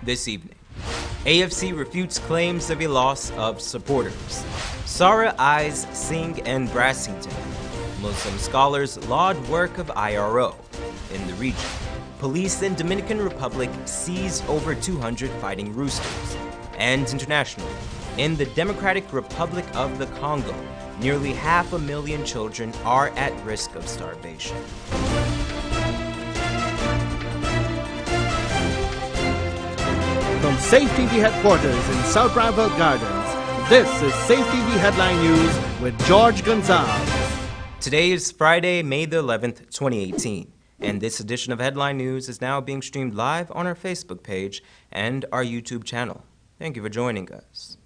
this evening. AFC refutes claims of a loss of supporters. Sarah eyes Singh and Brassington. Muslim scholars laud work of IRO in the region. Police in Dominican Republic seize over 200 fighting roosters. And internationally, in the Democratic Republic of the Congo, nearly 500,000 children are at risk of starvation. From Safe TV headquarters in South Rival Gardens, this is Safe TV Headline News with George Gonzalez. Today is Friday, May the 11th, 2018, and this edition of Headline News is now being streamed live on our Facebook page and our YouTube channel. Thank you for joining us.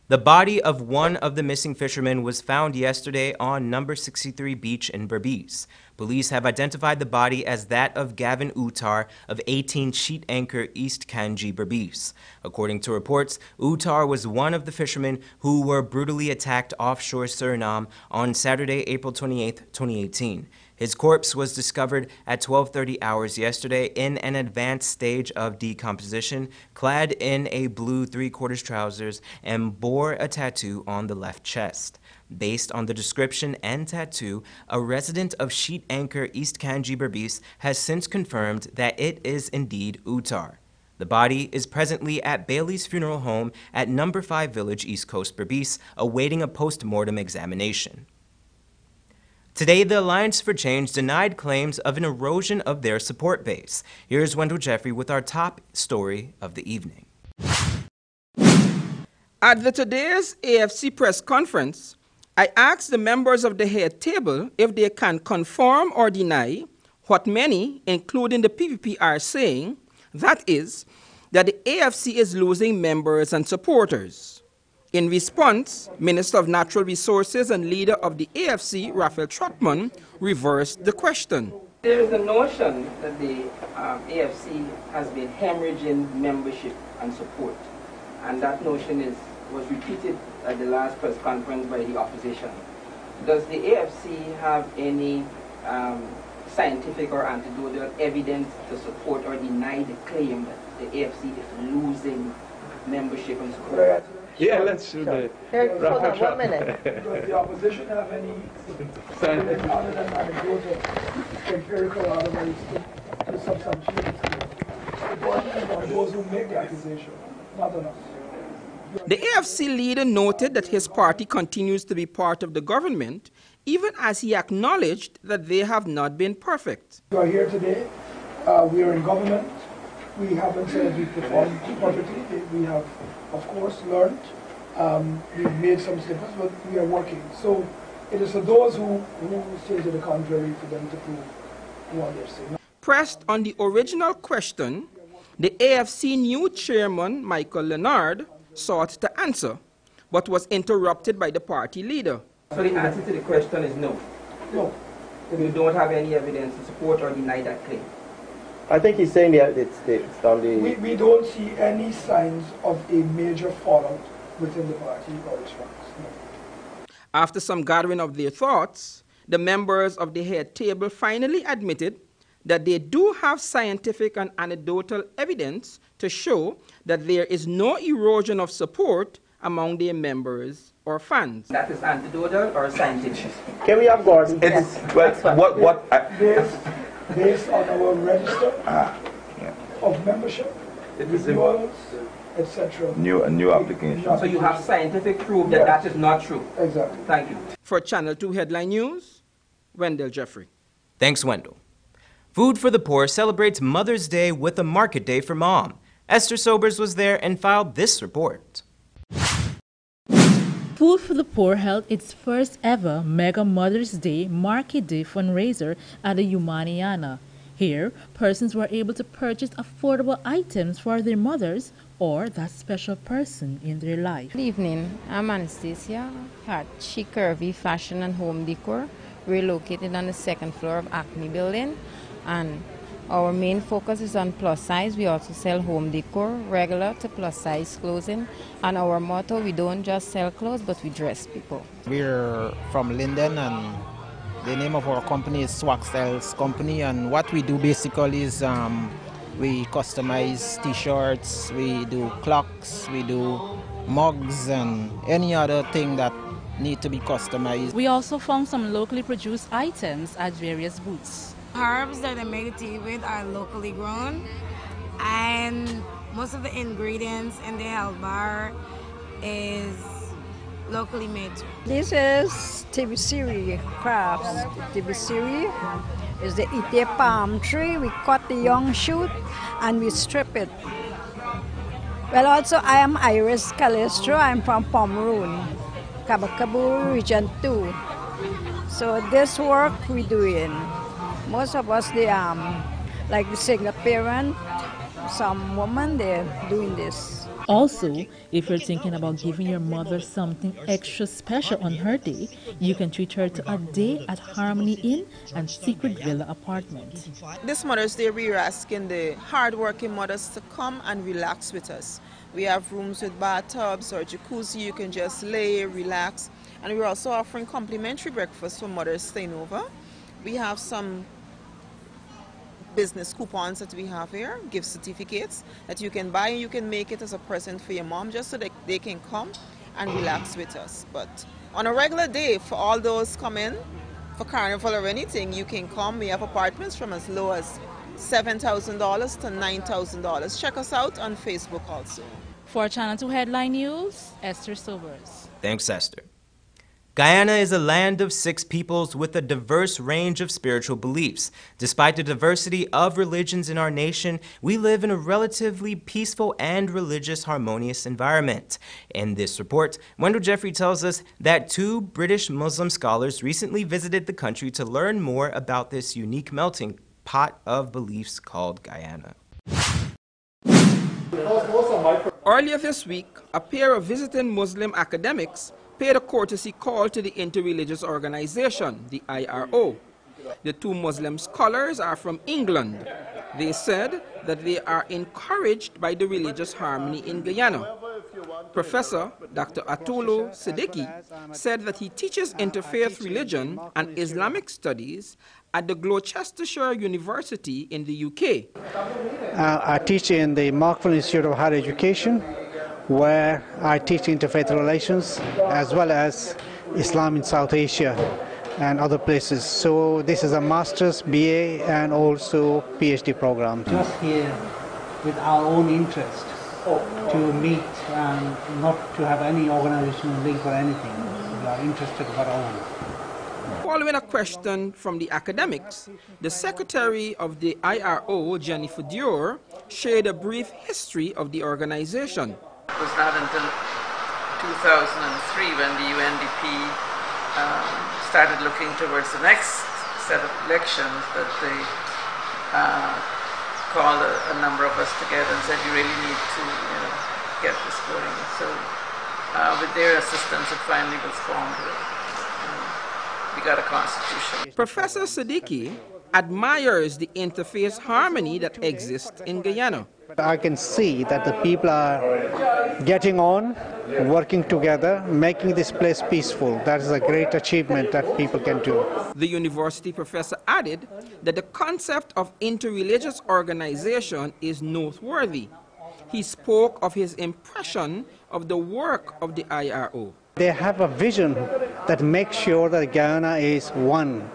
The body of one of the missing fishermen was found yesterday on number 63 beach in Berbice. Police have identified the body as that of Gavin Utar of 18 Sheet Anchor East Kanji, Berbice. According to reports, Utar was one of the fishermen who were brutally attacked offshore Suriname on Saturday, April 28, 2018. His corpse was discovered at 12:30 hours yesterday in an advanced stage of decomposition, clad in a blue three-quarters trousers and bore a tattoo on the left chest. Based on the description and tattoo, a resident of Sheet Anchor East Kanji, Berbice has since confirmed that it is indeed Utar. The body is presently at Bailey's Funeral Home at number 5 Village, East Coast, Berbice, awaiting a post-mortem examination. Today, the Alliance for Change denied claims of an erosion of their support base. Here's Wendell Jeffrey with our top story of the evening. At today's AFC press conference, I asked the members of the head table if they can confirm or deny what many, including the PPP, are saying, that is, that the AFC is losing members and supporters. In response, Minister of Natural Resources and leader of the AFC, Raphael Trotman, reversed the question. There is a notion that the AFC has been hemorrhaging membership and support, and that notion was repeated at the last press conference by the opposition. Does the AFC have any scientific or anecdotal evidence to support or deny the claim that the AFC is losing membership and support? Yeah, let's do that. Hold on 1 minute. Does the opposition have any evidence other than anecdotal, empirical otherwise to substantiate the point of those who make the accusation, not on us? The AFC leader noted that his party continues to be part of the government, even as he acknowledged that they have not been perfect. We are here today. We are in government. We haven't said we performed perfectly. We have, of course, learned. We've made some slippers, but we are working. So it is for those who say to the contrary for them to prove what they're saying. Pressed on the original question, the AFC new chairman, Michael Leonard, sought to answer, but was interrupted by the party leader. So the answer to the question is no? No. You don't have any evidence to support or deny that claim? I think he's saying that it's on the... We don't see any signs of a major fallout within the party or its ranks. No. After some gathering of their thoughts, the members of the head table finally admitted that they do have scientific and anecdotal evidence to show that there is no erosion of support among their members or fans. That is anecdotal or scientific? Can we have Gordon? Yes. Based on our register of membership, renewals, etc. A new application. So you have scientific proof that that is not true? Exactly. Thank you. For Channel 2 Headline News, Wendell Jeffrey. Thanks, Wendell. Food for the Poor celebrates Mother's Day with a market day for mom. Esther Sobers was there and filed this report. Food for the Poor held its first ever Mega Mother's Day Market Day fundraiser at the Guyana. Here, persons were able to purchase affordable items for their mothers or that special person in their life. Good evening, I'm Anastasia at Chic Curvy Fashion and Home Decor. We're located on the second floor of Acme Building, and our main focus is on plus size. We also sell home decor, regular to plus size clothing. And our motto, we don't just sell clothes, but we dress people. We're from Linden, and the name of our company is Swag Styles Company. And what we do basically is We customize t-shirts, we do clocks, we do mugs and any other thing that need to be customized. We also found some locally produced items at various booths. Herbs that I make the tea with are locally grown, and most of the ingredients in the health bar is locally made. This is tibisiri crafts. Tibisiri is they eat their palm tree. We cut the young shoot and we strip it. Well, also I am Iris Calistro. I'm from Pomeroon, Kabakabu Region 2. So this work we do in. Most of us, they like the single parent, some women, they're doing this. Also, if you're thinking about giving your mother something extra special on her day, you can treat her to a day at Harmony Inn and Secret Villa apartment. This Mother's Day, we are asking the hard-working mothers to come and relax with us. We have rooms with bathtubs or jacuzzi. You can just lay, relax. And we're also offering complimentary breakfast for mothers staying over. We have some business coupons that we have here, gift certificates that you can buy and you can make it as a present for your mom just so that they can come and relax with us. But on a regular day, for all those come in for carnival or anything, you can come. We have apartments from as low as $7,000 to $9,000. Check us out on Facebook also. For Channel 2 Headline News, Esther Sobers. Thanks, Esther. Guyana is a land of 6 peoples with a diverse range of spiritual beliefs. Despite the diversity of religions in our nation, we live in a relatively peaceful and religious harmonious environment. In this report, Wendell Jeffrey tells us that 2 British Muslim scholars recently visited the country to learn more about this unique melting pot of beliefs called Guyana. Earlier this week, a pair of visiting Muslim academics paid a courtesy call to the interreligious organization, the IRO. The 2 Muslim scholars are from England. They said that they are encouraged by the religious harmony in Guyana. Professor Dr. Atulu Siddiqui said that he teaches interfaith religion and Islamic studies at the Gloucestershire University in the UK. I teach in the Markville Institute of Higher Education, where I teach interfaith relations as well as Islam in South Asia and other places. So this is a master's, BA and also PhD program. Just here with our own interest to meet and not to have any organizational link or anything. We are interested for our own. Following a question from the academics, the secretary of the IRO, Jennifer Dior, shared a brief history of the organization. It was not until 2003 when the UNDP started looking towards the next set of elections that they called a number of us together and said, you really need to get this going. So with their assistance, it finally was formed. We got a constitution. Professor Siddiqui admires the interfaith harmony that exists in Guyana. I can see that the people are getting on, working together, making this place peaceful. That is a great achievement that people can do. The university professor added that the concept of interreligious organization is noteworthy. He spoke of his impression of the work of the IRO. They have a vision that makes sure that Guyana is one,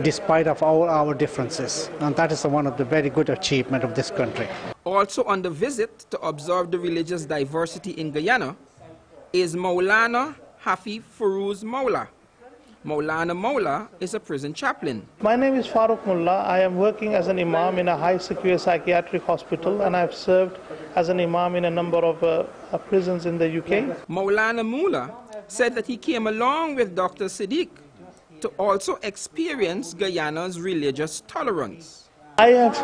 despite of all our differences. And that is one of the very good achievements of this country. Also on the visit to observe the religious diversity in Guyana is Maulana Hafiz Furuz Maula. Maulana Maula is a prison chaplain. My name is Farooq Mullah. I am working as an imam in a high-secure psychiatric hospital, and I have served as an imam in a number of prisons in the UK. Maulana Mullah said that he came along with Dr. Siddiq to also experience Guyana's religious tolerance. I have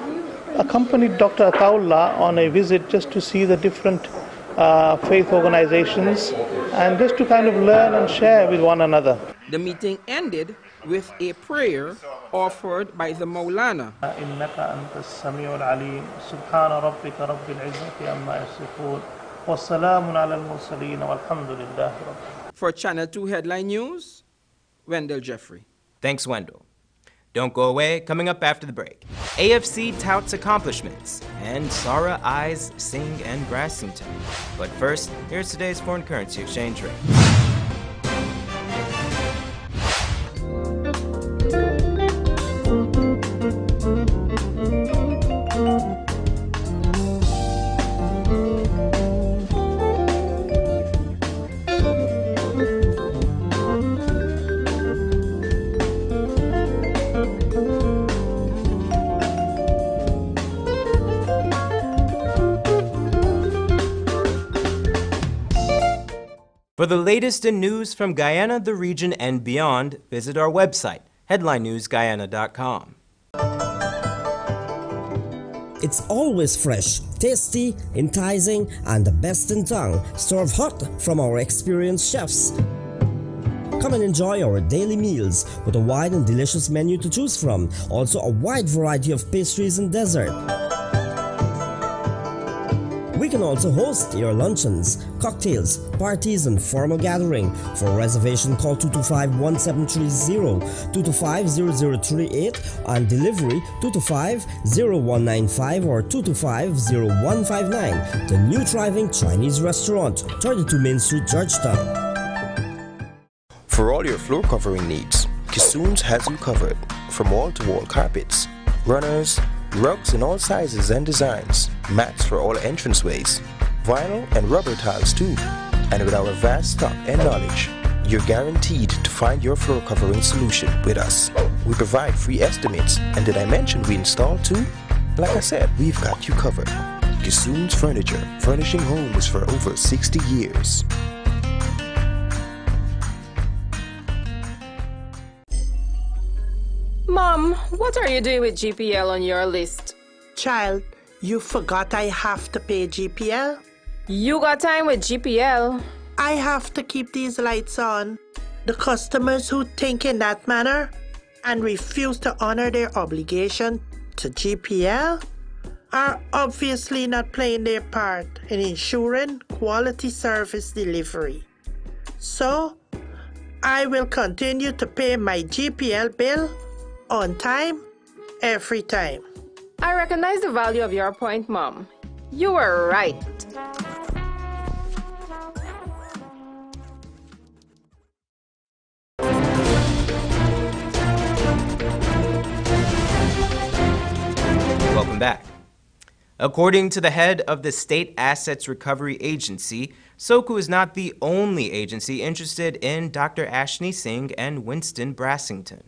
accompanied Dr. Ataullah on a visit just to see the different faith organizations and just to kind of learn and share with one another. The meeting ended with a prayer offered by the Maulana. For Channel 2 Headline News, Wendell Jeffrey. Thanks, Wendell. Don't go away, coming up after the break. AFC touts accomplishments, and Sarah eyes Singh and Brassington. But first, here's today's foreign currency exchange rate. For the latest in news from Guyana, the region, and beyond, visit our website, headlinenewsguyana.com. It's always fresh, tasty, enticing, and the best in town, served hot from our experienced chefs. Come and enjoy our daily meals with a wide and delicious menu to choose from, also a wide variety of pastries and dessert. We can also host your luncheons, cocktails, parties, and formal gathering. For reservation, call 225-1730, 225-0038, and delivery 225-0195 or 225-0159. The new thriving Chinese restaurant, 32 Main Street, Georgetown. For all your floor covering needs, Kissoon's has you covered. From wall-to-wall carpets, runners, rugs in all sizes and designs, mats for all entranceways, vinyl and rubber tiles too. And with our vast stock and knowledge, you're guaranteed to find your floor covering solution with us. We provide free estimates, and did I mention we install too? Like I said, we've got you covered. Kissoon's Furniture, furnishing homes for over 60 years. Mom, what are you doing with GPL on your list? Child, you forgot I have to pay GPL? You got time with GPL? I have to keep these lights on. The customers who think in that manner and refuse to honor their obligation to GPL are obviously not playing their part in ensuring quality service delivery. So, I will continue to pay my GPL bill on time, every time. I recognize the value of your point, Mom. You were right. Welcome back. According to the head of the State Assets Recovery Agency, SOCU is not the only agency interested in Dr. Ashney Singh and Winston Brassington.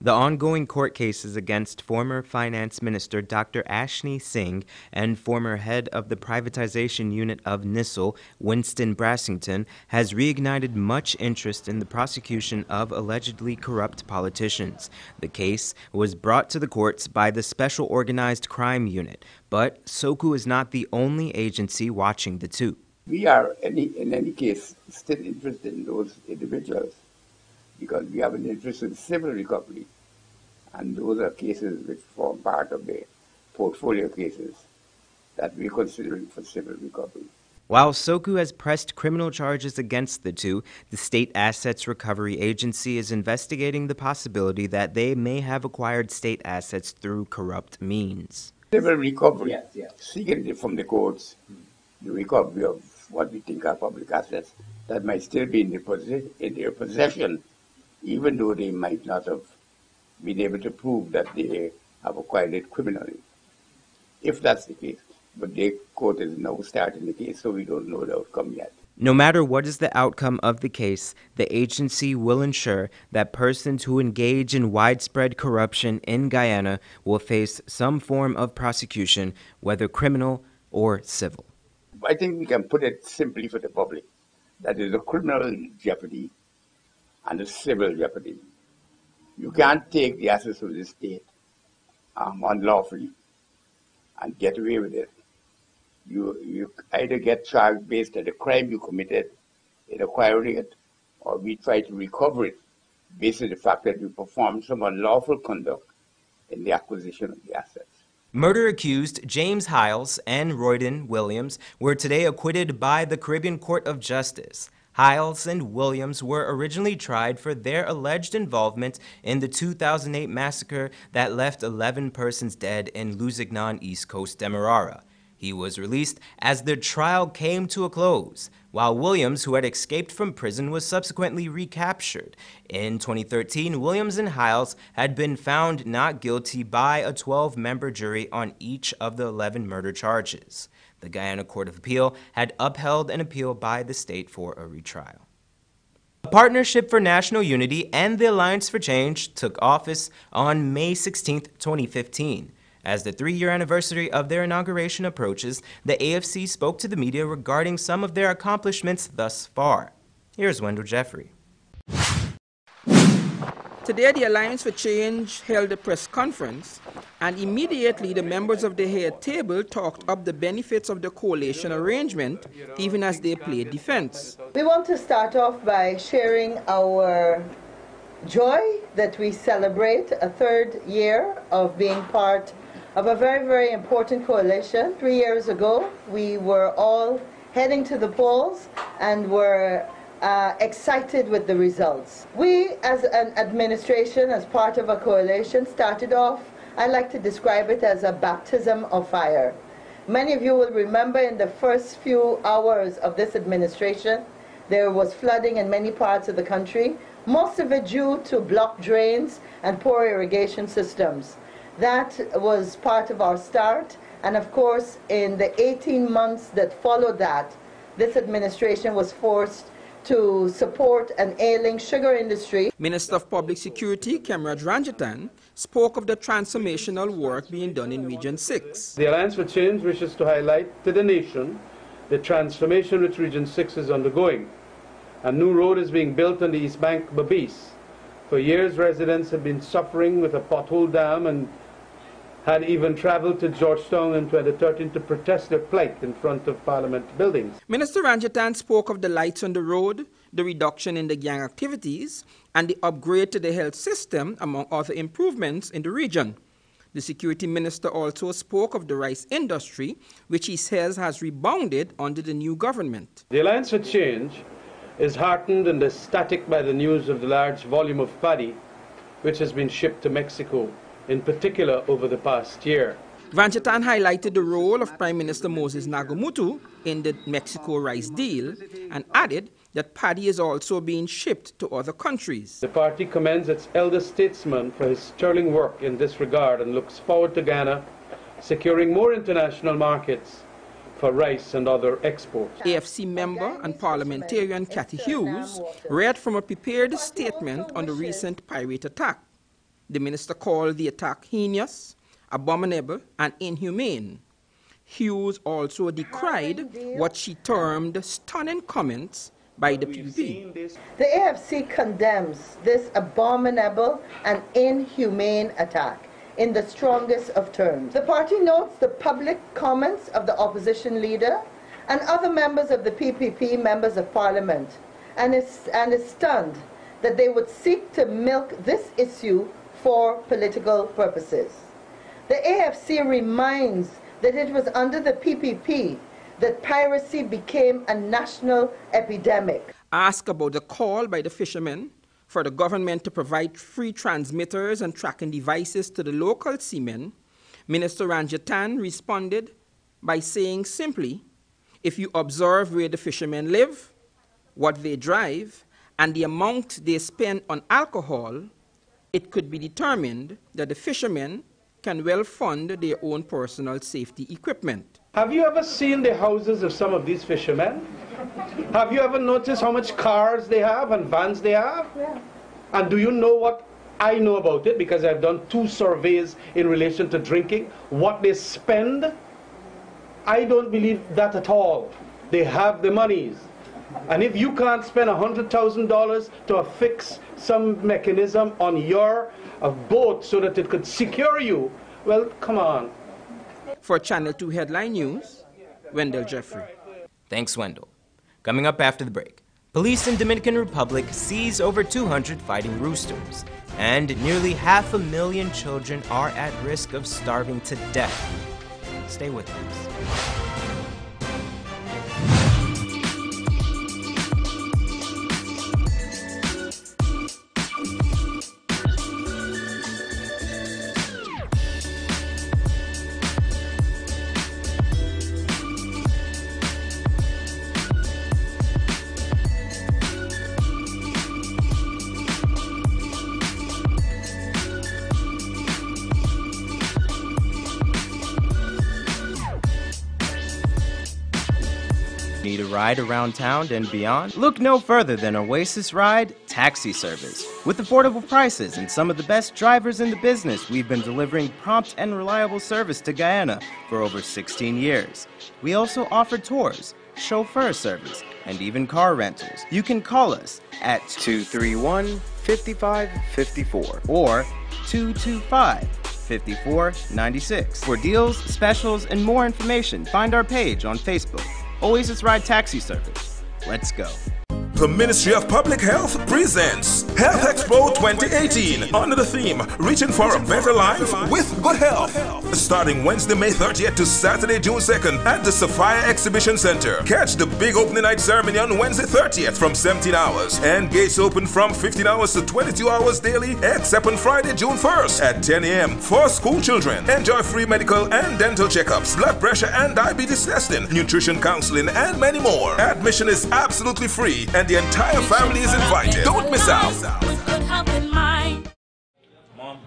The ongoing court cases against former Finance Minister Dr. Ashney Singh and former head of the privatization unit of NISL, Winston Brassington, has reignited much interest in the prosecution of allegedly corrupt politicians. The case was brought to the courts by the Special Organized Crime Unit, but SOCU is not the only agency watching the two. We are, in any case, still interested in those individuals because we have an interest in civil recovery. And those are cases which form part of the portfolio cases that we're considering for civil recovery. While SOCU has pressed criminal charges against the two, the State Assets Recovery Agency is investigating the possibility that they may have acquired state assets through corrupt means. Civil recovery, seeking from the courts the recovery of what we think are public assets that might still be in their possession, even though they might not have been able to prove that they have acquired it criminally, if that's the case. But the court is now starting the case, so we don't know the outcome yet. No matter what is the outcome of the case, the agency will ensure that persons who engage in widespread corruption in Guyana will face some form of prosecution, whether criminal or civil. I think we can put it simply for the public. That is a criminal jeopardy and a civil jeopardy. You can't take the assets of the state unlawfully and get away with it. You either get charged based on the crime you committed in acquiring it, or we try to recover it based on the fact that you performed some unlawful conduct in the acquisition of the assets. Murder-accused James Hiles and Royden Williams were today acquitted by the Caribbean Court of Justice. Hiles and Williams were originally tried for their alleged involvement in the 2008 massacre that left 11 persons dead in Lusignan, East Coast, Demerara. He was released as the trial came to a close, while Williams, who had escaped from prison, was subsequently recaptured. In 2013, Williams and Hiles had been found not guilty by a 12-member jury on each of the 11 murder charges. The Guyana Court of Appeal had upheld an appeal by the state for a retrial. A Partnership for National Unity and the Alliance for Change took office on May 16, 2015. As the 3-year anniversary of their inauguration approaches, the AFC spoke to the media regarding some of their accomplishments thus far. Here's Wendell Jeffrey. Today, the Alliance for Change held a press conference, and immediately the members of the head table talked up the benefits of the coalition arrangement, even as they played defense. We want to start off by sharing our joy that we celebrate a 3rd year of being part of a very, very important coalition. 3 years ago, we were all heading to the polls and were excited with the results. We, as an administration, as part of a coalition, started off, I like to describe it as a baptism of fire. Many of you will remember in the first few hours of this administration, there was flooding in many parts of the country, most of it due to blocked drains and poor irrigation systems. That was part of our start, and of course, in the 18 months that followed that, this administration was forced to support an ailing sugar industry. Minister of Public Security, Kemraj Ranjithan, spoke of the transformational work being done in Region 6. The Alliance for Change wishes to highlight to the nation the transformation which Region 6 is undergoing. A new road is being built on the East Bank, Babis. For years, residents have been suffering with a pothole dam and had even traveled to Georgetown in 2013 to protest their plight in front of Parliament buildings. Minister Ranjithan spoke of the lights on the road, the reduction in the gang activities, and the upgrade to the health system, among other improvements in the region. The security minister also spoke of the rice industry, which he says has rebounded under the new government. The Alliance for Change is heartened and ecstatic by the news of the large volume of paddy which has been shipped to Mexico, in particular over the past year. Ranjithan highlighted the role of Prime Minister Moses Nagomutu in the Mexico rice deal and added that paddy is also being shipped to other countries. The party commends its elder statesman for his sterling work in this regard and looks forward to Ghana securing more international markets for rice and other exports. AFC member and parliamentarian Cathy Hughes read from a prepared statement on the recent pirate attack. The minister called the attack heinous, abominable, and inhumane. Hughes also decried what she termed stunning comments by the PPP. The AFC condemns this abominable and inhumane attack in the strongest of terms. The party notes the public comments of the opposition leader and other members of the PPP, members of parliament, and is stunned that they would seek to milk this issue for political purposes. The AFC reminds that it was under the PPP that piracy became a national epidemic. Asked about the call by the fishermen for the government to provide free transmitters and tracking devices to the local seamen, Minister Ranjithan responded by saying simply, if you observe where the fishermen live, what they drive, and the amount they spend on alcohol, it could be determined that the fishermen can well fund their own personal safety equipment. Have you ever seen the houses of some of these fishermen? Have you ever noticed how much cars they have and vans they have? Yeah. And do you know what I know about it, because I've done 2 surveys in relation to drinking, what they spend? I don't believe that at all. They have the monies. And if you can't spend $100,000 to fix some mechanism on your boat so that it could secure you, well, come on. For Channel 2 Headline News, Wendell Jeffrey. Thanks, Wendell. Coming up after the break, police in Dominican Republic seize over 200 fighting roosters, and nearly 500,000 children are at risk of starving to death. Stay with us. ride around town and beyond? Look no further than Oasis Ride Taxi Service. With affordable prices and some of the best drivers in the business, we've been delivering prompt and reliable service to Guyana for over 16 years. We also offer tours, chauffeur service, and even car rentals. You can call us at 231-5554 or 225-5496. For deals, specials, and more information, find our page on Facebook, Oasis Ride Taxi Service. Let's go. The Ministry of Public Health presents Health Expo 2018 under the theme Reaching for a Better Life with Good Health. Starting Wednesday, May 30th to Saturday, June 2nd at the Sophia Exhibition Center. Catch the big opening night ceremony on Wednesday 30th from 17 hours and gates open from 15 hours to 22 hours daily except on Friday, June 1st at 10 a.m. for school children. Enjoy free medical and dental checkups, blood pressure and diabetes testing, nutrition counseling, and many more. Admission is absolutely free and the entire family is invited. Don't miss out. Mom,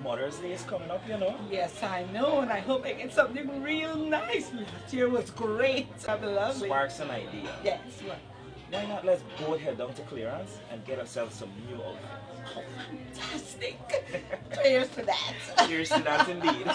Mother's Day is coming up, you know? Yes, I know, and I hope I get something real nice. Last year was great. Have a lovely. Sparks an idea. Yes, what? Why not let's both head down to clearance and get ourselves some new outfits? Oh, fantastic. Cheers to that. Cheers to that indeed.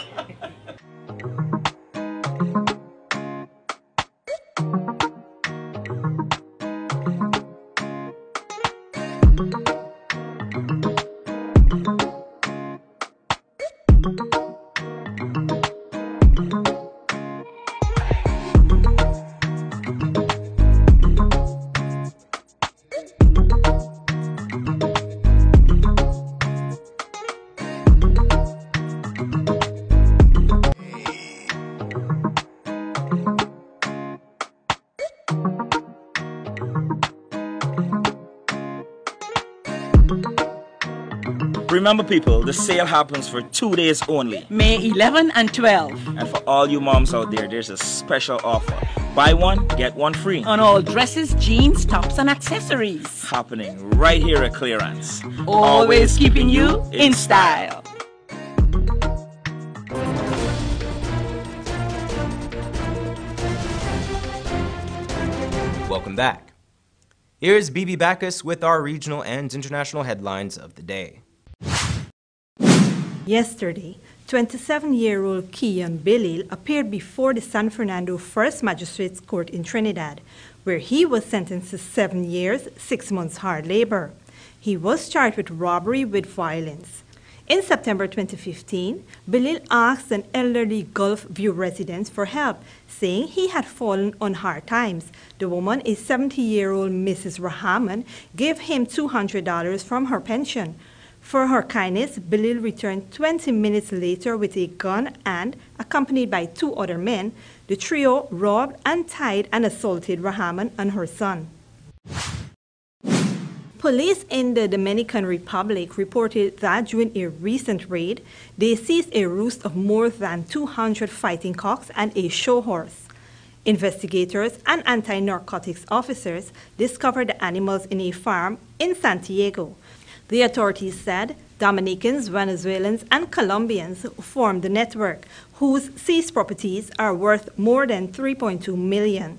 Remember people, the sale happens for 2 days only. May 11 and 12. And for all you moms out there, there's a special offer. Buy one, get one free. On all dresses, jeans, tops, and accessories. Happening right here at clearance. Always keeping you in style. Welcome back. Here's Bibi Bacchus with our regional and international headlines of the day. Yesterday, 27-year-old Keon Belil appeared before the San Fernando First Magistrates Court in Trinidad, where he was sentenced to 7 years, 6 months hard labor. He was charged with robbery with violence. In September 2015, Belil asked an elderly Gulf View resident for help, saying he had fallen on hard times. The woman, a 70-year-old Mrs. Rahman, gave him $200 from her pension. For her kindness, Belil returned 20 minutes later with a gun and, accompanied by 2 other men, the trio robbed and tied and assaulted Rahman and her son. Police in the Dominican Republic reported that during a recent raid, they seized a roost of more than 200 fighting cocks and a show horse. Investigators and anti-narcotics officers discovered the animals in a farm in Santiago. The authorities said Dominicans, Venezuelans, and Colombians formed the network, whose seized properties are worth more than $3.2 million.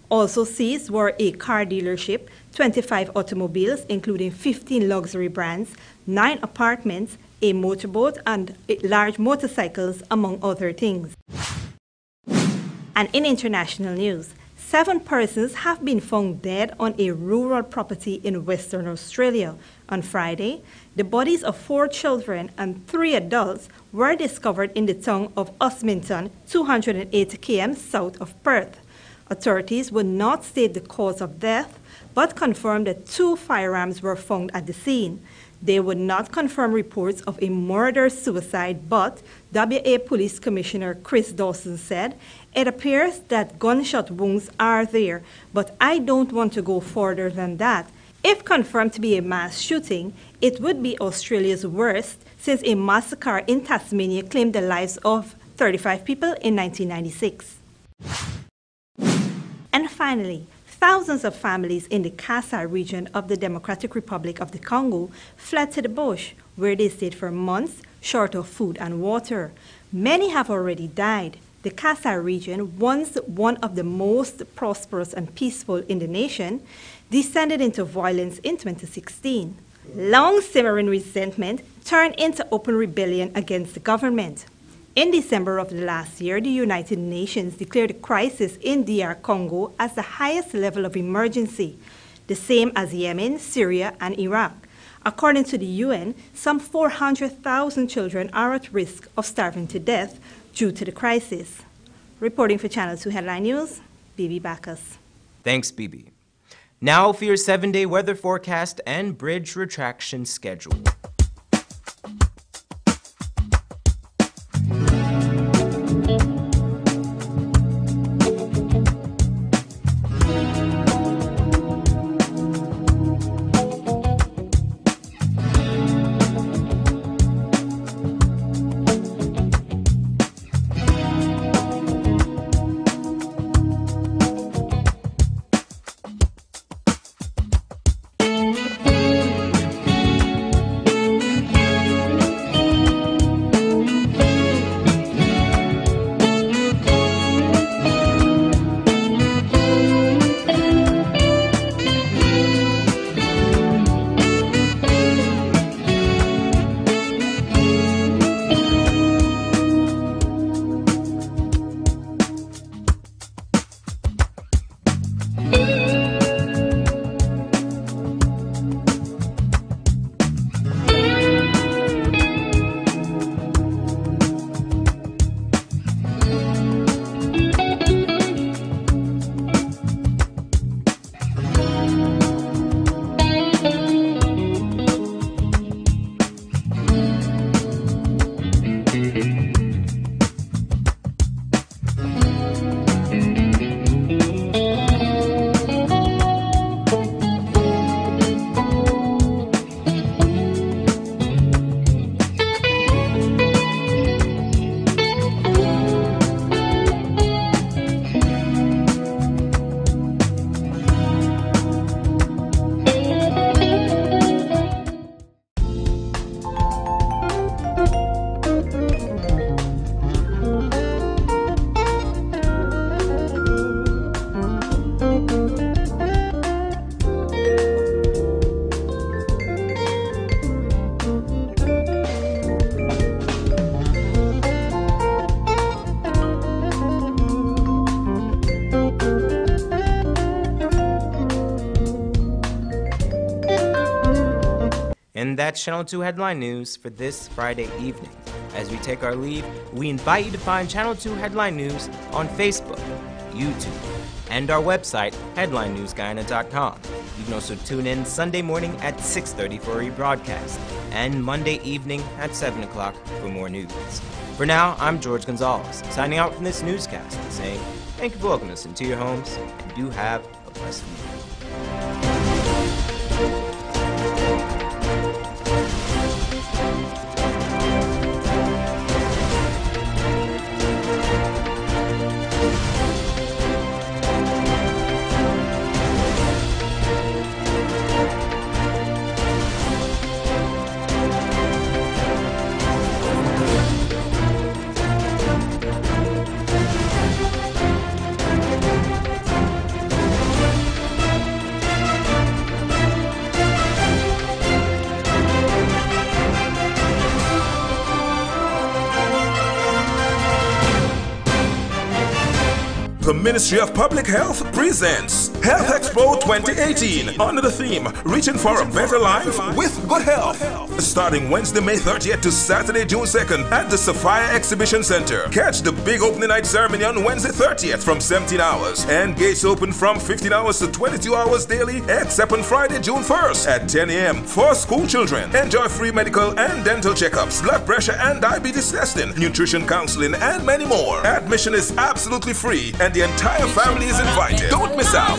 Also seized were a car dealership, 25 automobiles, including 15 luxury brands, 9 apartments, a motorboat, and large motorcycles, among other things. And in international news, 7 persons have been found dead on a rural property in Western Australia. On Friday, the bodies of 4 children and 3 adults were discovered in the town of Osminton, 280 km south of Perth. Authorities would not state the cause of death, but confirmed that 2 firearms were found at the scene. They would not confirm reports of a murder-suicide, but WA Police Commissioner Chris Dawson said, "It appears that gunshot wounds are there, but I don't want to go further than that. If confirmed to be a mass shooting, it would be Australia's worst since a massacre in Tasmania claimed the lives of 35 people in 1996. And finally, thousands of families in the Kasai region of the Democratic Republic of the Congo fled to the bush, where they stayed for months, short of food and water. Many have already died. The Kasai region, once one of the most prosperous and peaceful in the nation, descended into violence in 2016. Long simmering resentment turned into open rebellion against the government. In December of the last year, the United Nations declared the crisis in DR Congo as the highest level of emergency, the same as Yemen, Syria, and Iraq. According to the UN, some 400,000 children are at risk of starving to death due to the crisis. Reporting for Channel 2 Headline News, Bibi Bacchus. Thanks, Bibi. Now for your 7-day weather forecast and bridge retraction schedule. And that's Channel 2 Headline News for this Friday evening. As we take our leave, we invite you to find Channel 2 Headline News on Facebook, YouTube, and our website, headlinenewsguyana.com. You can also tune in Sunday morning at 6:30 for a rebroadcast, and Monday evening at 7 o'clock for more news. For now, I'm George Gonzalez, signing out from this newscast and saying thank you for welcoming us into your homes, and do have a blessed week. The Ministry of Public Health presents Health Expo 2018 under the theme Reaching for a Better Life with Good Health. Starting Wednesday, May 30th to Saturday, June 2nd at the Sophia Exhibition Center. Catch the big opening night ceremony on Wednesday 30th from 17 hours and gates open from 15 hours to 22 hours daily except on Friday, June 1st at 10 a.m. for school children. Enjoy free medical and dental checkups, blood pressure and diabetes testing, nutrition counseling, and many more. Admission is absolutely free and the entire family is invited. Don't miss out.